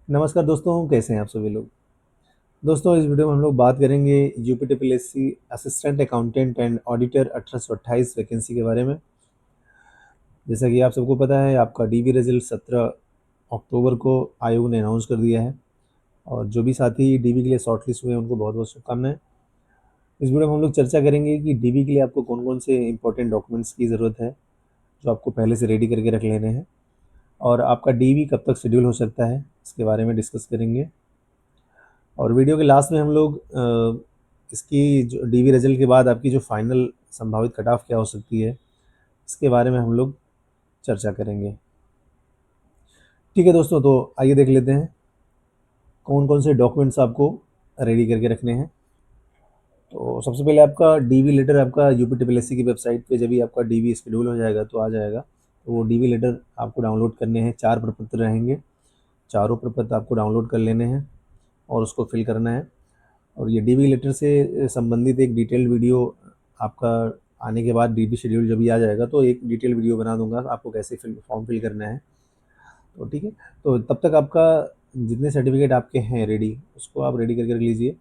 नमस्कार दोस्तों, कैसे हैं आप सभी लोग। दोस्तों, इस वीडियो में हम लोग बात करेंगे UPTPSC assistant accountant and auditor 1828 vacancy के बारे में। जैसा कि आप सबको पता है, आपका डीवी रिजल्ट 17 अक्टूबर को आयोग ने अनाउंस कर दिया है। और जो भी साथी डीवी के लिए शॉर्टलिस्ट हुए हैं उनको बहुत बहुत शुभकामनाएं। इस वीडियो में हम लोग चर्चा करेंगे कि डीवी के लिए आपको कौन कौन से इंपॉर्टेंट डॉक्यूमेंट्स की ज़रूरत है, जो आपको पहले से रेडी करके रख लेने हैं, और आपका डीवी कब तक शेड्यूल हो सकता है, इसके बारे में डिस्कस करेंगे। और वीडियो के लास्ट में हम लोग इसकी जो डीवी रिजल्ट के बाद आपकी जो फाइनल संभावित कट ऑफ क्या हो सकती है, इसके बारे में हम लोग चर्चा करेंगे। ठीक है दोस्तों, तो आइए देख लेते हैं कौन कौन से डॉक्यूमेंट्स आपको रेडी करके रखने हैं। तो सबसे पहले आपका डीवी लेटर आपका यूपीटीपीएससी की वेबसाइट पे जब भी आपका डीवी शेड्यूल हो जाएगा तो आ जाएगा। तो वो डीवी लेटर आपको डाउनलोड करने हैं। 4 प्रपत्र रहेंगे, चारों प्रपत्र आपको डाउनलोड कर लेने हैं और उसको फिल करना है। और ये डीवी लेटर से संबंधित एक डिटेल्ड वीडियो आपका आने के बाद डीवी शेड्यूल जब भी आ जाएगा तो एक डिटेल वीडियो बना दूंगा आपको कैसे फॉर्म फिल करना है। तो ठीक है, तो तब तक आपका जितने सर्टिफिकेट आपके हैं रेडी, उसको आप रेडी करके रख लीजिए।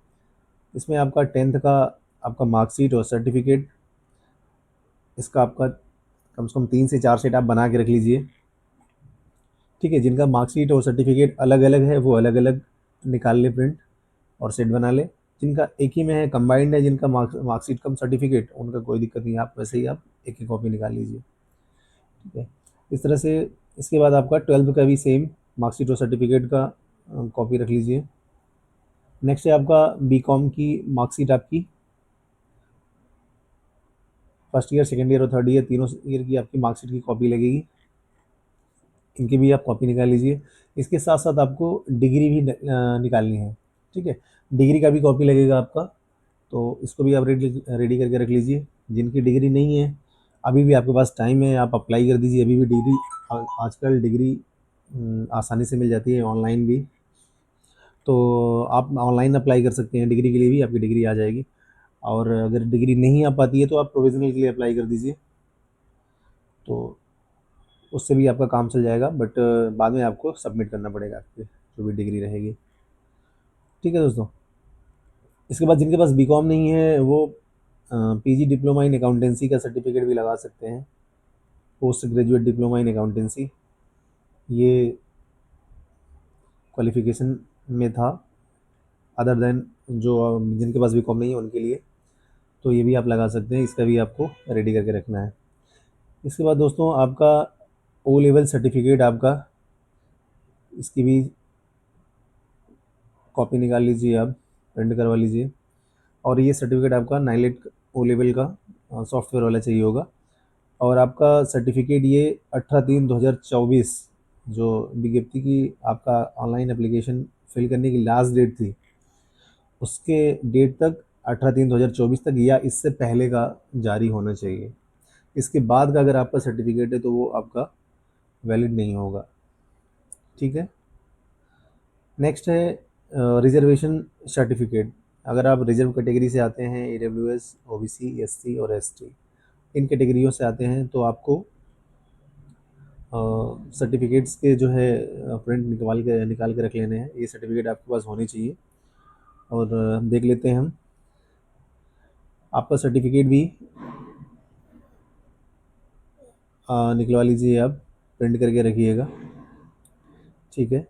इसमें आपका 10th का आपका मार्कशीट और सर्टिफिकेट, इसका आपका कम से कम 3 से 4 सेट आप बना के रख लीजिए। ठीक है, जिनका मार्कशीट और सर्टिफिकेट अलग अलग है वो अलग अलग निकाल ले प्रिंट और सेट बना ले। जिनका एक ही में है, कंबाइंड है, जिनका मार्कशीट कम सर्टिफिकेट, उनका कोई दिक्कत नहीं है, आप वैसे ही आप एक ही कॉपी निकाल लीजिए। ठीक है, इस तरह से। इसके बाद आपका 12th का भी सेम मार्कशीट और सर्टिफिकेट का कॉपी रख लीजिए। नेक्स्ट है आपका बीकॉम की मार्कशीट, आपकी फर्स्ट ईयर, सेकेंड ईयर और थर्ड ईयर तीनों ईयर की आपकी मार्कशीट की कॉपी लगेगी। इनकी भी आप कॉपी निकाल लीजिए। इसके साथ साथ आपको डिग्री भी निकालनी है। ठीक है, डिग्री का भी कॉपी लगेगा आपका, तो इसको भी आप रेडी रेडी करके रख लीजिए। जिनकी डिग्री नहीं है, अभी भी आपके पास टाइम है, आप अप्लाई कर दीजिए अभी भी डिग्री। आजकल डिग्री आसानी से मिल जाती है, ऑनलाइन भी। तो आप ऑनलाइन अप्लाई कर सकते हैं डिग्री के लिए भी, आपकी डिग्री आ जाएगी। और अगर डिग्री नहीं आ पाती है तो आप प्रोविज़नल के लिए अप्लाई कर दीजिए, तो उससे भी आपका काम चल जाएगा। बट बाद में आपको सबमिट करना पड़ेगा आपकी जो भी डिग्री रहेगी। ठीक है दोस्तों, इसके बाद जिनके पास बीकॉम नहीं है वो पीजी डिप्लोमा इन अकाउंटेंसी का सर्टिफिकेट भी लगा सकते हैं। Post graduate diploma in accountancy, ये क्वालिफिकेशन में था, अदर देन जो जिनके पास बीकॉम नहीं है उनके लिए। तो ये भी आप लगा सकते हैं, इसका भी आपको रेडी करके रखना है। इसके बाद दोस्तों आपका ओ लेवल सर्टिफिकेट, आपका इसकी भी कॉपी निकाल लीजिए, आप प्रिंट करवा लीजिए। और ये सर्टिफिकेट आपका नाइलेट ओ लेवल का सॉफ्टवेयर वाला चाहिए होगा। और आपका सर्टिफिकेट ये 18/3/2024 जो विज्ञप्ति की आपका ऑनलाइन एप्लीकेशन फिल करने की लास्ट डेट थी, उसके डेट तक 18/3/2024 तक या इससे पहले का जारी होना चाहिए। इसके बाद का अगर आपका सर्टिफिकेट है तो वो आपका वैलिड नहीं होगा। ठीक है, नेक्स्ट है रिजर्वेशन सर्टिफिकेट। अगर आप रिजर्व कैटेगरी से आते हैं, AWS, OBC, SC और ST, इन कैटेगरियों से आते हैं, तो आपको सर्टिफिकेट्स के जो है प्रिंट निकाल के रख लेने हैं। ये सर्टिफिकेट आपके पास होने चाहिए। और देख लेते हैं हम, आपका सर्टिफिकेट भी निकलवा लीजिए, आप प्रिंट करके रखिएगा। ठीक है,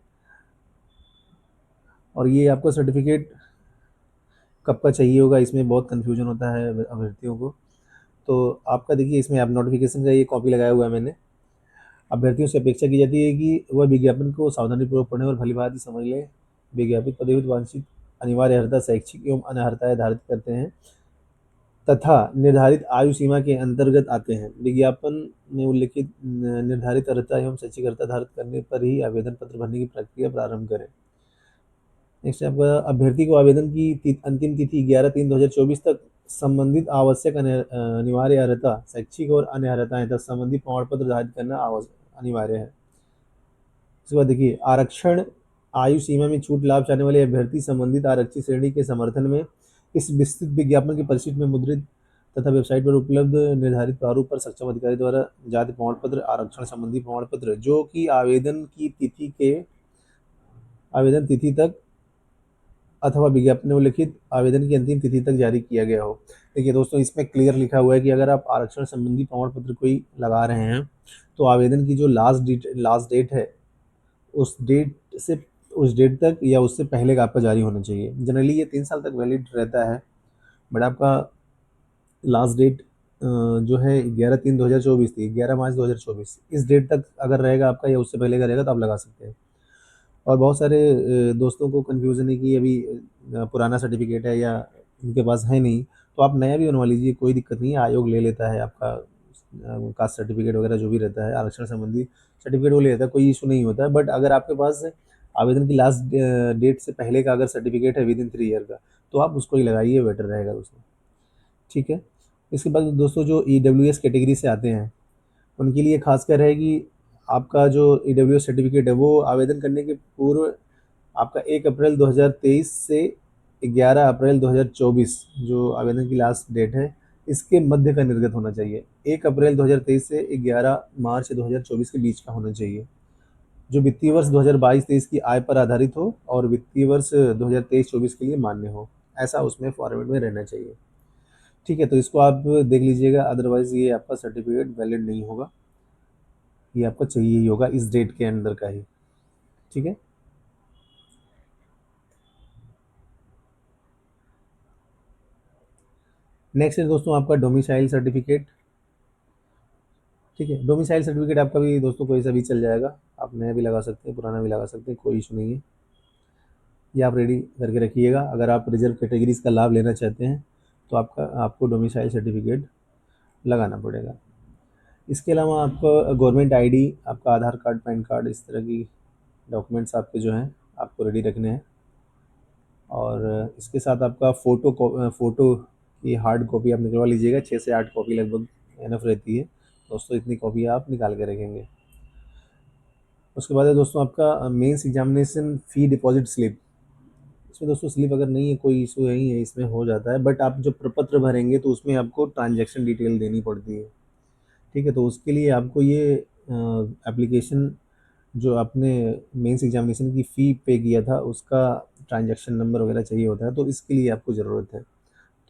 और ये आपका सर्टिफिकेट कब का चाहिए होगा, इसमें बहुत कन्फ्यूजन होता है अभ्यर्थियों को। तो आपका देखिए, इसमें आप नोटिफिकेशन का ये कॉपी लगाया हुआ है मैंने। अभ्यर्थियों से अपेक्षा की जाती है कि वह विज्ञापन को सावधानीपूर्वक पढ़ें और भलीभांति समझ लें। विज्ञापित पदवी वांछित अनिवार्य अर्हता, शैक्षिक एवं अन्य अर्हताएं धारित करते हैं तथा निर्धारित आयु सीमा के अंतर्गत आते हैं। विज्ञापन में उल्लिखित निर्धारित अर्हता एवं शैक्षिक अर्हता धारित करने पर ही आवेदन पत्र भरने की प्रक्रिया प्रारंभ करें। नेक्स्ट आपका अभ्यर्थी को आवेदन की अंतिम तिथि 11/3/2024 तक संबंधित आवश्यक अनिवार्य अर्हता, शैक्षिक और अन्य अर्हताएं तथा संबंधित प्रमाण पत्र धारित करना अनिवार्य है। इसके बाद देखिए, आरक्षण आयु सीमा में छूट लाभ चाहने वाले अभ्यर्थी संबंधित आरक्षित श्रेणी के समर्थन में इस विस्तृत विज्ञापन के परिशिष्ट में मुद्रित तथा वेबसाइट पर उपलब्ध निर्धारित प्रारूप पर सक्षम अधिकारी द्वारा जाति प्रमाण पत्र, आरक्षण संबंधी प्रमाण पत्र जो कि आवेदन की तिथि के आवेदन तिथि तक अथवा विज्ञापन में उल्लिखित आवेदन की अंतिम तिथि तक जारी किया गया हो। देखिए दोस्तों, इसमें क्लियर लिखा हुआ है कि अगर आप आरक्षण संबंधी प्रमाण पत्र कोई लगा रहे हैं तो आवेदन की जो लास्ट डेट है उस डेट से उस डेट तक या उससे पहले का आपका जारी होना चाहिए। जनरली ये 3 साल तक वैलिड रहता है, बट आपका लास्ट डेट जो है 11/3/2024 थी, 11 मार्च 2024। इस डेट तक अगर रहेगा आपका या उससे पहले का रहेगा तो आप लगा सकते हैं। और बहुत सारे दोस्तों को कन्फ्यूज़न है कि अभी पुराना सर्टिफिकेट है या उनके पास है नहीं, तो आप नया भी बनवा लीजिए, कोई दिक्कत नहीं है। आयोग ले लेता है आपका कास्ट सर्टिफिकेट वगैरह जो भी रहता है, आरक्षण संबंधी सर्टिफिकेट वो ले लेता है, कोई इशू नहीं होता है। बट अगर आपके पास आवेदन की लास्ट डेट से पहले का अगर सर्टिफिकेट है विदिन 3 ईयर का, तो आप उसको ही लगाइए, बेटर रहेगा दोस्तों। ठीक है। इसके बाद दोस्तों जो EWS कैटेगरी से आते हैं उनके लिए खासकर है कि आपका जो EWS सर्टिफिकेट है वो आवेदन करने के पूर्व आपका 1 अप्रैल 2023 से 11 अप्रैल 2024 जो आवेदन की लास्ट डेट है इसके मध्य का निर्गत होना चाहिए। 1 अप्रैल 2023 से 11 मार्च 2024 के बीच का होना चाहिए, जो वित्तीय वर्ष 2022-23 की आय पर आधारित हो और वित्तीय वर्ष 2023-24 के लिए मान्य हो, ऐसा उसमें फॉर्मेट में रहना चाहिए। ठीक है, तो इसको आप देख लीजिएगा, अदरवाइज़ ये आपका सर्टिफिकेट वैलिड नहीं होगा। ये आपको चाहिए ही होगा इस डेट के अंदर का ही। ठीक है। नेक्स्ट है दोस्तों आपका डोमिसाइल सर्टिफिकेट। ठीक है, डोमिसाइल सर्टिफिकेट आपका भी दोस्तों कोई सा भी चल जाएगा, आप नया भी लगा सकते हैं, पुराना भी लगा सकते हैं, कोई इशू नहीं है। ये आप रेडी करके रखिएगा। अगर आप रिजर्व कैटेगरीज का लाभ लेना चाहते हैं तो आपको डोमिसाइल सर्टिफिकेट लगाना पड़ेगा। इसके अलावा आपका गवर्नमेंट आईडी, आपका आधार कार्ड, पैन कार्ड, इस तरह की डॉक्यूमेंट्स आपके जो हैं आपको रेडी रखने हैं। और इसके साथ आपका फ़ोटो की हार्ड कॉपी आप निकलवा लीजिएगा, 6 से 8 कॉपी लगभग एनफ रहती है दोस्तों, इतनी कॉपी आप निकाल के रखेंगे। उसके बाद है दोस्तों आपका mains examination fee deposit slip. इसमें दोस्तों स्लिप अगर नहीं है कोई इशू नहीं है, इसमें हो जाता है, बट आप जो प्रपत्र भरेंगे तो उसमें आपको ट्रांजैक्शन डिटेल देनी पड़ती है। ठीक है, तो उसके लिए आपको ये एप्लीकेशन जो आपने मेंस एग्जामिनेशन की फ़ी पे किया था उसका ट्रांजैक्शन नंबर वगैरह चाहिए होता है, तो इसके लिए आपको ज़रूरत है।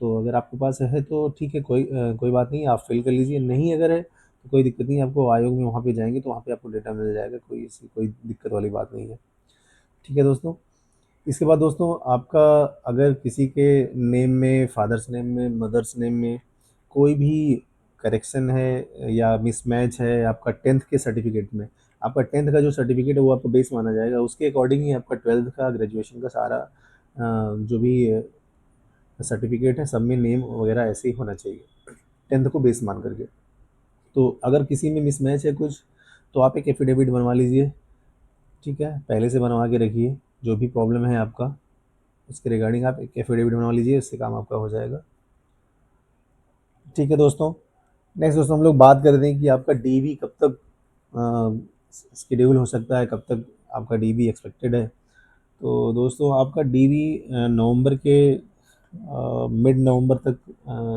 तो अगर आपके पास है तो ठीक है, कोई बात नहीं, आप फिल कर लीजिए। नहीं अगर है तो कोई दिक्कत नहीं है, आपको आयोग में वहाँ पे जाएंगे तो वहाँ पे आपको डेटा मिल जाएगा, कोई दिक्कत वाली बात नहीं है। ठीक है दोस्तों। इसके बाद दोस्तों आपका अगर किसी के नेम में, फादर्स नेम में, मदर्स नेम में कोई भी करेक्शन है या मिसमैच है आपका 10th के सर्टिफिकेट में, आपका 10th का जो सर्टिफिकेट है वो आपका बेस माना जाएगा, उसके अकॉर्डिंग ही आपका 12th का, ग्रेजुएशन का सारा जो भी सर्टिफिकेट है सब में नेम वगैरह ऐसे ही होना चाहिए 10th को बेस मान करके। तो अगर किसी में मिसमैच है कुछ तो आप एक एफिडेविट बनवा लीजिए। ठीक है, पहले से बनवा के रखिए, जो भी प्रॉब्लम है आपका उसके रिगार्डिंग आप एक एफिडेविट बनवा लीजिए, इससे काम आपका हो जाएगा। ठीक है दोस्तों। नेक्स्ट दोस्तों हम लोग बात करते हैं कि आपका डीवी कब तक शेड्यूल हो सकता है, कब तक आपका डीवी एक्सपेक्टेड है। तो दोस्तों आपका डीवी नवंबर के मिड नवंबर तक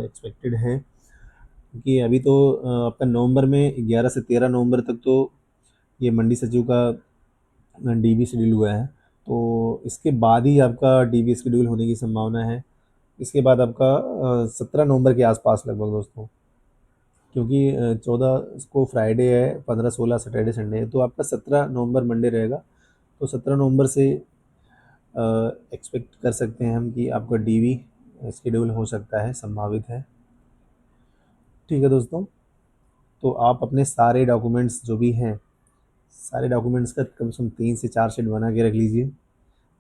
एक्सपेक्टेड है, क्योंकि अभी तो आपका नवंबर में 11 से 13 नवंबर तक तो ये मंडी सचिव का डीवी शेड्यूल हुआ है, तो इसके बाद ही आपका डीवी शेड्यूल होने की संभावना है। इसके बाद आपका 17 नवंबर के आसपास लगभग दोस्तों, क्योंकि 14 को फ्राइडे है, 15-16 सैटरडे संडे है, तो आपका 17 नवंबर मंडे रहेगा। तो 17 नवंबर से एक्सपेक्ट कर सकते हैं हम कि आपका डीवी शेड्यूल हो सकता है, संभावित है। ठीक है दोस्तों। तो आप अपने सारे डॉक्यूमेंट्स जो भी हैं, सारे डॉक्यूमेंट्स का कम से कम 3 से 4 सेट बना के रख लीजिए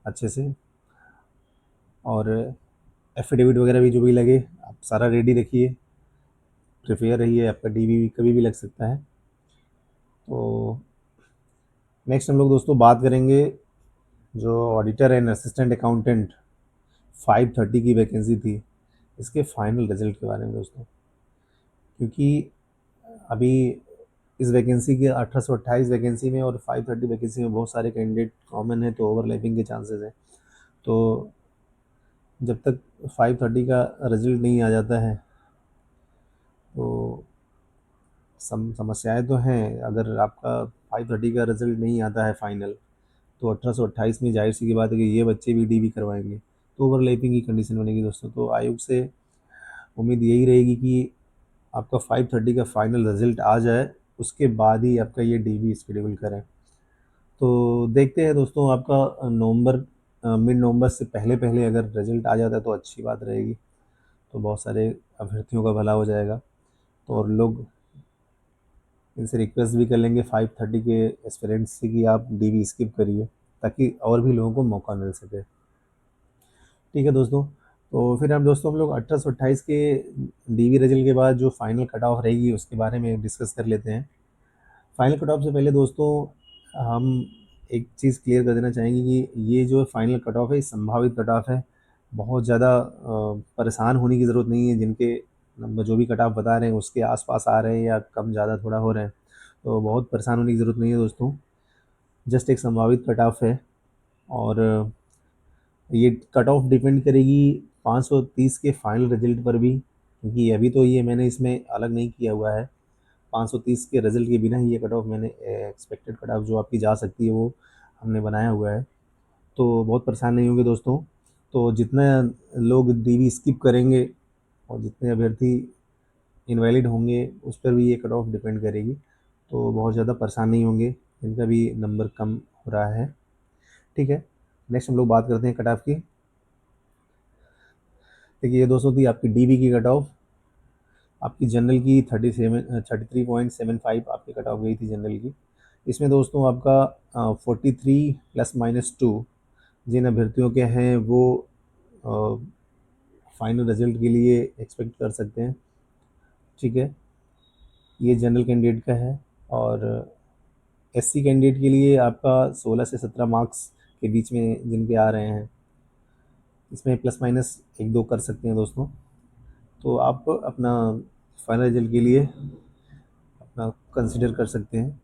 अच्छे से। और एफिडेविट वगैरह भी जो भी लगे आप सारा रेडी रखिए, प्रिपेयर रहिए, आपका डीवी कभी भी लग सकता है। तो नेक्स्ट हम लोग दोस्तों बात करेंगे जो ऑडिटर एंड असिस्टेंट अकाउंटेंट 530 की वैकेंसी थी, इसके फाइनल रिजल्ट के बारे में दोस्तों। क्योंकि अभी इस वैकेंसी के 1828 वैकेंसी में और 530 वैकेंसी में बहुत सारे कैंडिडेट कॉमन है, तो ओवरलैपिंग के चांसेस हैं। तो जब तक 530 का रिजल्ट नहीं आ जाता है तो समस्याएं तो हैं। अगर आपका 530 का रिजल्ट नहीं आता है फाइनल, तो 1828 में जाहिर सी की बात है कि ये बच्चे भी डीवी करवाएंगे, तो ओवरलैपिंग की कंडीशन बनेगी दोस्तों। तो आयोग से उम्मीद यही रहेगी कि आपका 5:30 का फाइनल रिजल्ट आ जाए, उसके बाद ही आपका ये डीवी शेड्यूल करें। तो देखते हैं दोस्तों, आपका नवंबर मिड नवंबर से पहले पहले अगर रिजल्ट आ जाता है तो अच्छी बात रहेगी, तो बहुत सारे अभ्यर्थियों का भला हो जाएगा। तो और लोग इनसे रिक्वेस्ट भी कर लेंगे 5:30 के एस्पिरेंट्स से कि आप डीवी स्किप करिए, ताकि और भी लोगों को मौका मिल सके। ठीक है दोस्तों, तो फिर हम लोग 1828 के डीवी रिजल्ट के बाद जो फाइनल कट ऑफ रहेगी उसके बारे में डिस्कस कर लेते हैं। फाइनल कट ऑफ से पहले दोस्तों हम एक चीज़ क्लियर कर देना चाहेंगे कि ये जो फाइनल कट ऑफ है, ये संभावित कट ऑफ है। बहुत ज़्यादा परेशान होने की ज़रूरत नहीं है। जिनके नंबर जो भी कट ऑफ बता रहे हैं उसके आसपास आ रहे हैं या कम ज़्यादा थोड़ा हो रहे हैं, तो बहुत परेशान होने की ज़रूरत नहीं है दोस्तों। जस्ट एक संभावित कट ऑफ है, और ये कट ऑफ डिपेंड करेगी 530 के फाइनल रिजल्ट पर भी, क्योंकि अभी तो ये मैंने इसमें अलग नहीं किया हुआ है। 530 के रिजल्ट के बिना ही ये कट ऑफ मैंने एक्सपेक्टेड कट ऑफ जो आपकी जा सकती है वो हमने बनाया हुआ है। तो बहुत परेशान नहीं होंगे दोस्तों। तो जितना लोग डीवी स्किप करेंगे और जितने अभ्यर्थी इनवैलिड होंगे उस पर भी ये कट ऑफ डिपेंड करेगी। तो बहुत ज़्यादा परेशान नहीं होंगे, इनका भी नंबर कम हो रहा है। ठीक है, नेक्स्ट हम लोग बात करते हैं कट ऑफ की। देखिए ये दोस्तों थी आपकी डीवी की कट ऑफ। आपकी जनरल की 33.75 आपकी कट ऑफ गई थी जनरल की। इसमें दोस्तों आपका 43 ±2 जिन अभ्यर्थियों के हैं वो फाइनल रिजल्ट के लिए एक्सपेक्ट कर सकते हैं। ठीक है, ये जनरल कैंडिडेट का है। और एससी कैंडिडेट के लिए आपका 16 से 17 मार्क्स के बीच में जिनके आ रहे हैं, इसमें प्लस माइनस 1-2 कर सकते हैं दोस्तों। तो आप अपना फाइनल रिजल्ट के लिए अपना कंसिडर कर सकते हैं।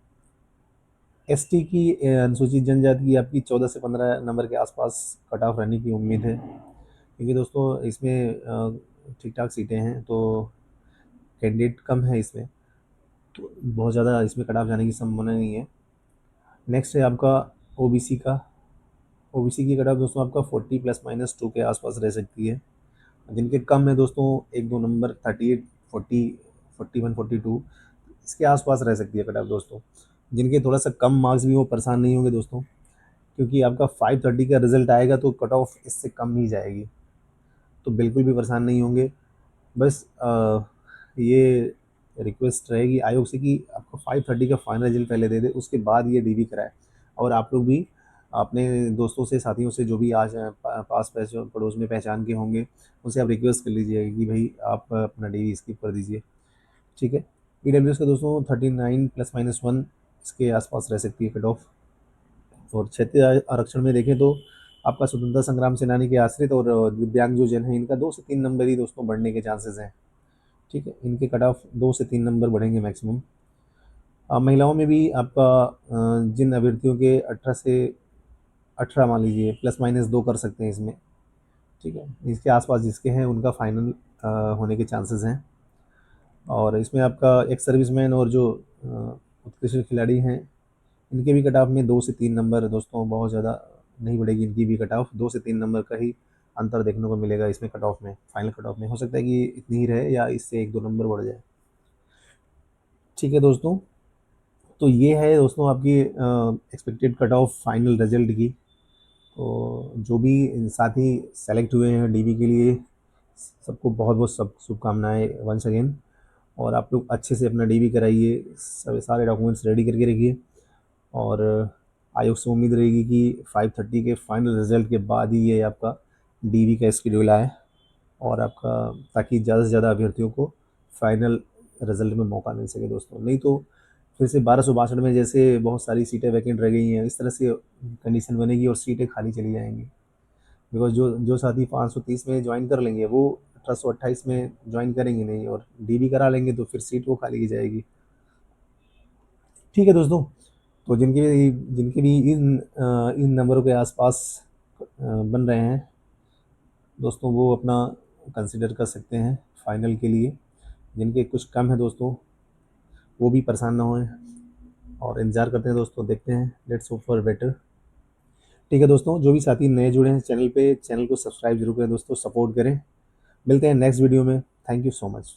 एसटी की अनुसूचित जनजाति की आपकी 14 से 15 नंबर के आसपास कट ऑफ रहने की उम्मीद है, क्योंकि दोस्तों इसमें ठीक ठाक सीटें हैं, तो कैंडिडेट कम है इसमें, तो बहुत ज़्यादा इसमें कट ऑफ जाने की संभावना नहीं है। नेक्स्ट है आपका ओबीसी का। ओबीसी की कट ऑफ दोस्तों आपका 40 ±2 के आसपास रह सकती है। जिनके कम है दोस्तों 1-2 नंबर, 38, 40, 41, 42 इसके आसपास रह सकती है कट ऑफ दोस्तों। जिनके थोड़ा सा कम मार्क्स भी वो परेशान नहीं होंगे दोस्तों, क्योंकि आपका 5:30 का रिजल्ट आएगा तो कट ऑफ इससे कम ही जाएगी, तो बिल्कुल भी परेशान नहीं होंगे। बस ये रिक्वेस्ट रहेगी आयोग से कि आपको 5:30 का फाइनल रिजल्ट पहले दे दे, उसके बाद ये डीवी कराए। और आप लोग भी अपने दोस्तों से, साथियों से, जो भी आज पास पड़ोस में पहचान के होंगे, उनसे आप रिक्वेस्ट कर लीजिएगा कि भाई आप अपना डीवी स्किप कर दीजिए। ठीक है, ईडब्ल्यूएस का दोस्तों 39 ±1 इसके आसपास रह सकती है कट ऑफ। और क्षेत्रीय आरक्षण में देखें तो आपका स्वतंत्रता संग्राम सेनानी के आश्रित और दिव्यांग जो जन है, इनका 2 से 3 नंबर ही दोस्तों बढ़ने के चांसेस हैं। ठीक है, इनके कट ऑफ 2 से 3 नंबर बढ़ेंगे मैक्सिमम। महिलाओं में भी आपका जिन अभ्यर्थियों के 18 से 18 मान लीजिए, प्लस माइनस 2 कर सकते हैं इसमें। ठीक है, इसके आसपास जिसके हैं उनका फाइनल होने के चांसेस हैं। और इसमें आपका एक सर्विसमैन और जो उत्कृष्ट खिलाड़ी हैं, इनके भी कट ऑफ में 2 से 3 नंबर दोस्तों, बहुत ज़्यादा नहीं बढ़ेगी इनकी भी कट ऑफ। 2 से 3 नंबर का ही अंतर देखने को मिलेगा इसमें कट ऑफ में, फाइनल कट ऑफ में। हो सकता है कि इतनी ही रहे या इससे 1-2 नंबर बढ़ जाए। ठीक है दोस्तों, तो ये है दोस्तों आपकी expected cut off final result की। तो जो भी साथी सेलेक्ट हुए हैं डीवी के लिए, सबको बहुत बहुत सब शुभकामनाएं वंस अगेन। और आप लोग अच्छे से अपना डीवी कराइए, सब सारे डॉक्यूमेंट्स रेडी करके रखिए। और आयोग से उम्मीद रहेगी कि 5:30 के फाइनल रिजल्ट के बाद ही ये आपका डीवी का शेड्यूल आए, और आपका ताकि ज़्यादा से ज़्यादा अभ्यर्थियों को फाइनल रिजल्ट में मौका मिल सके दोस्तों। नहीं तो फिर से 1262 में जैसे बहुत सारी सीटें वैकेंट रह गई हैं, इस तरह से कंडीशन बनेगी और सीटें खाली चली जाएंगी। बिकॉज जो जो साथी 530 में ज्वाइन कर लेंगे वो 1828 में ज्वाइन करेंगे नहीं, और डीवी करा लेंगे तो फिर सीट वो खाली की जाएगी। ठीक है दोस्तों, तो जिनके भी इन नंबरों के आसपास बन रहे हैं दोस्तों, वो अपना कंसिडर कर सकते हैं फाइनल के लिए। जिनके कुछ कम है दोस्तों, वो भी परेशान ना होएं, और इंतज़ार करते हैं दोस्तों, देखते हैं, लेट्स होप फॉर बेटर। ठीक है दोस्तों, जो भी साथी नए जुड़े हैं चैनल पे, चैनल को सब्सक्राइब जरूर करें दोस्तों, सपोर्ट करें। मिलते हैं नेक्स्ट वीडियो में। Thank you so much.